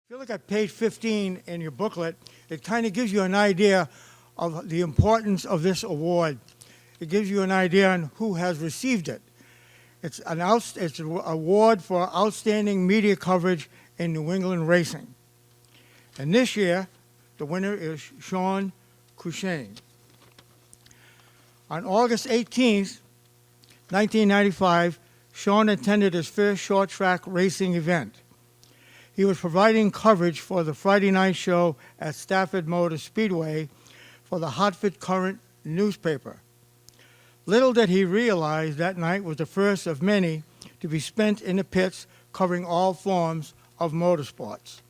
If you look at page 15 in your booklet, it kind of gives you an idea of the importance of this award. It gives you an idea on who has received it. It's an award for outstanding media coverage in New England racing. And this year, the winner is Shawn Courchesne. On August 18th, 1995, Shawn attended his first short track racing event. He was providing coverage for the Friday night show at Stafford Motor Speedway for the Hartford Courant newspaper. Little did he realize that night was the first of many to be spent in the pits covering all forms of motorsports.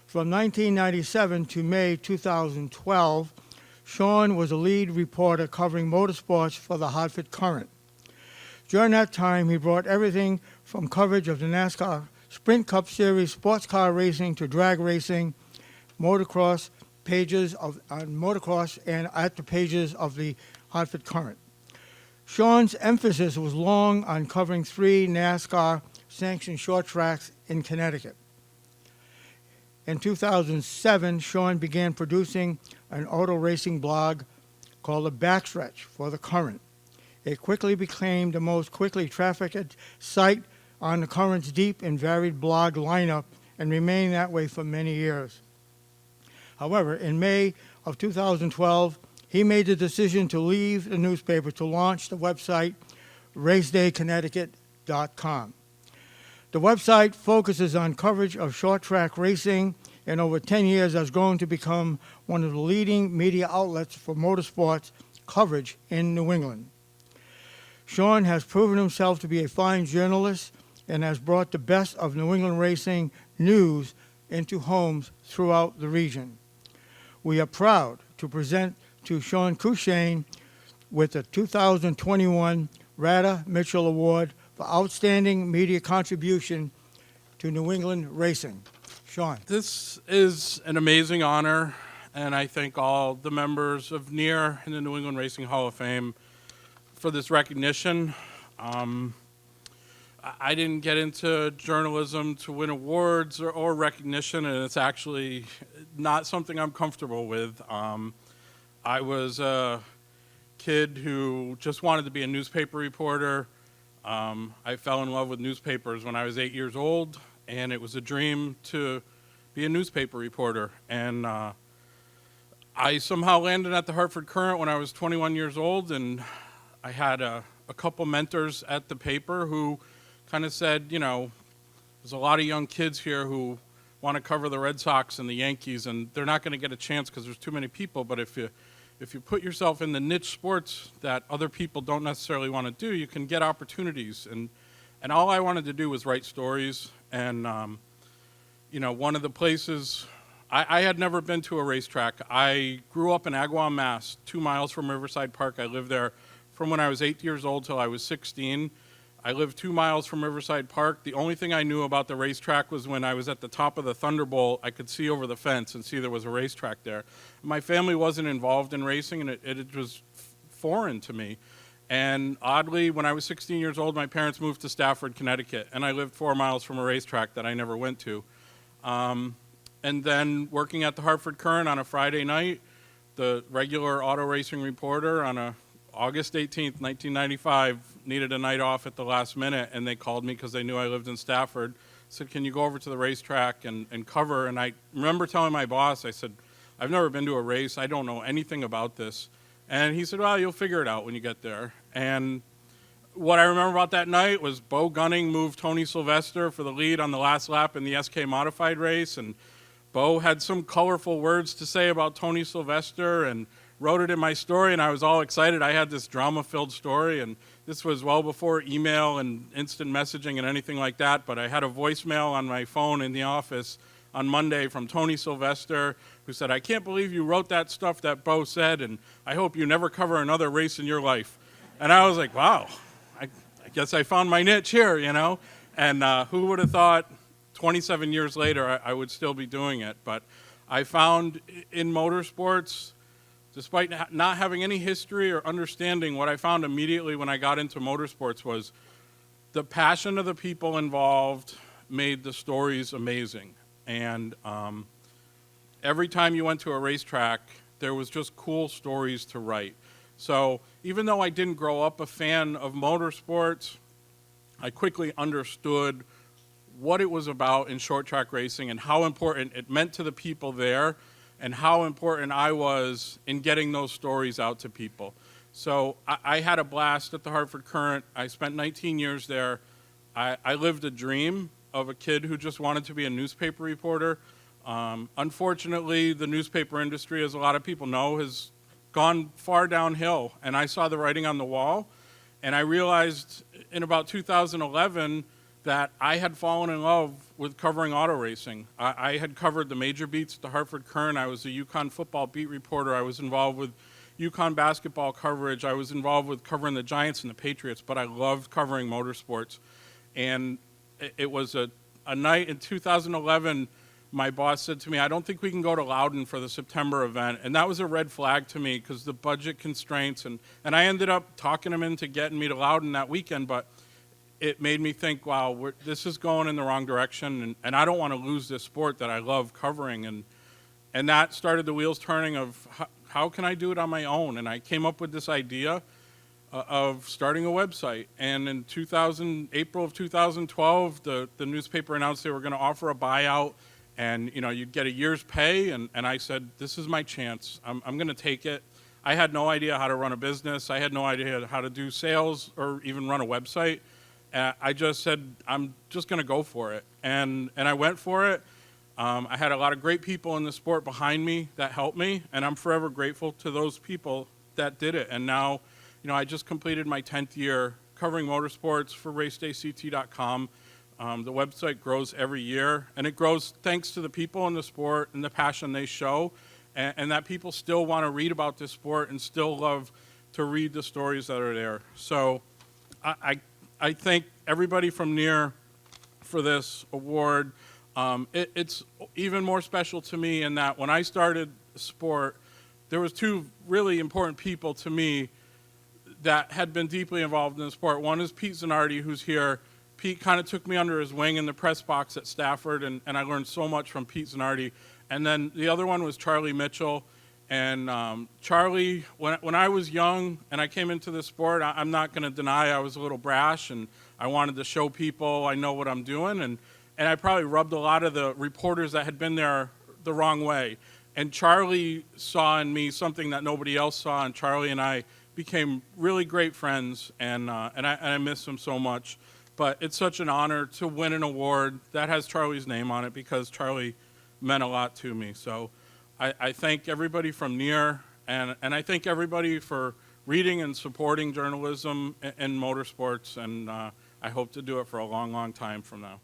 From 1997 to May 2012, Shawn was a lead reporter covering motorsports for the Hartford Courant. During that time, he brought everything from coverage of the NASCAR Sprint Cup Series sports car racing to drag racing, motocross, pages of motocross, and at the pages of the Hartford Courant. Shawn's emphasis was long on covering 3 NASCAR-sanctioned short tracks in Connecticut. In 2007, Shawn began producing an auto racing blog called The Backstretch for the Courant. It quickly became the most quickly trafficked site on the Courant's deep and varied blog lineup and remained that way for many years. However, in May of 2012, he made the decision to leave the newspaper to launch the website racedayconnecticut.com. The website focuses on coverage of short track racing and over 10 years has grown to become one of the leading media outlets for motorsports coverage in New England. Shawn has proven himself to be a fine journalist and has brought the best of New England racing news into homes throughout the region. We are proud to present to Shawn Courchesne with the 2021 Ratta Mitchell Award for Outstanding Media Contribution to New England Racing. Shawn. This is an amazing honor, and I thank all the members of NEAR and the New England Racing Hall of Fame for this recognition. I didn't get into journalism to win awards or recognition, and it's actually not something I'm comfortable with. I was a kid who just wanted to be a newspaper reporter. I fell in love with newspapers when I was 8 years old, and it was a dream to be a newspaper reporter. And I somehow landed at the Hartford Courant when I was 21 years old, and I had a couple mentors at the paper who kind of said, you know, there's a lot of young kids here who want to cover the Red Sox and the Yankees, and they're not going to get a chance because there's too many people. But if you put yourself in the niche sports that other people don't necessarily want to do, you can get opportunities. And all I wanted to do was write stories. And, you know, one of the places, I had never been to a racetrack. I grew up in Agawam, Mass., 2 miles from Riverside Park. I lived there from when I was 8 years old till I was 16. I lived 2 miles from Riverside Park. The only thing I knew about the racetrack was when I was at the top of the Thunderbolt, I could see over the fence and see there was a racetrack there. My family wasn't involved in racing, and it was foreign to me. And oddly, when I was 16 years old, my parents moved to Stafford, Connecticut, and I lived 4 miles from a racetrack that I never went to. And then working at the Hartford Courant on a Friday night, the regular auto racing reporter on August 18th, 1995, needed a night off at the last minute, and they called me because they knew I lived in Stafford. Said, can you go over to the racetrack and cover? And I remember telling my boss, I said, I've never been to a race. I don't know anything about this. And he said, well, you'll figure it out when you get there. And what I remember about that night was Bo Gunning moved Tony Sylvester for the lead on the last lap in the SK Modified race, and Bo had some colorful words to say about Tony Sylvester and wrote it in my story, and I was all excited. I had this drama-filled story, and this was well before email and instant messaging and anything like that, but I had a voicemail on my phone in the office on Monday from Tony Sylvester, who said, I can't believe you wrote that stuff that Bo said, and I hope you never cover another race in your life. And I was like, wow, I guess I found my niche here, you know? And who would have thought 27 years later I would still be doing it? But I found in motorsports, despite not having any history or understanding, what I found immediately when I got into motorsports was the passion of the people involved made the stories amazing. and every time you went to a racetrack, there was just cool stories to write. So even though I didn't grow up a fan of motorsports, I quickly understood what it was about in short track racing and how important it meant to the people there and how important I was in getting those stories out to people. So I had a blast at the Hartford Courant. I spent 19 years there. I lived a dream of a kid who just wanted to be a newspaper reporter. Unfortunately, the newspaper industry, as a lot of people know, has gone far downhill. And I saw the writing on the wall, and I realized in about 2011 that I had fallen in love with covering auto racing. I had covered the major beats at the Hartford Courant. I was a UConn football beat reporter. I was involved with UConn basketball coverage. I was involved with covering the Giants and the Patriots, but I loved covering motorsports. And it was a night in 2011, my boss said to me, I don't think we can go to Loudon for the September event. And that was a red flag to me because the budget constraints. And I ended up talking him into getting me to Loudon that weekend, but it made me think, wow, this is going in the wrong direction, and I don't want to lose this sport that I love covering. And that started the wheels turning of how can I do it on my own? And I came up with this idea of starting a website. And in April of 2012, the newspaper announced they were going to offer a buyout, and you'd get a year's pay. And I said, this is my chance. I'm going to take it. I had no idea how to run a business. I had no idea how to do sales or even run a website. I just said, I'm just going to go for it. And I went for it. I had a lot of great people in the sport behind me that helped me, and I'm forever grateful to those people that did it. And now, I just completed my 10th year covering motorsports for racedayct.com. The website grows every year, and it grows thanks to the people in the sport and the passion they show, and that people still want to read about this sport and still love to read the stories that are there. So I thank everybody from NEAR for this award. It's even more special to me in that when I started sport, there was two really important people to me that had been deeply involved in the sport. One is Pete Zanardi, who's here. Pete kind of took me under his wing in the press box at Stafford, and I learned so much from Pete Zanardi. And then the other one was Charlie Mitchell. And Charlie, when I was young and I came into the sport, I'm not going to deny I was a little brash, and I wanted to show people I know what I'm doing. And I probably rubbed a lot of the reporters that had been there the wrong way. And Charlie saw in me something that nobody else saw, and Charlie and I became really great friends, and I miss him so much. But it's such an honor to win an award that has Charlie's name on it because Charlie meant a lot to me. So I thank everybody from NEAR, and I thank everybody for reading and supporting journalism and motorsports, and I hope to do it for a long, long time from now.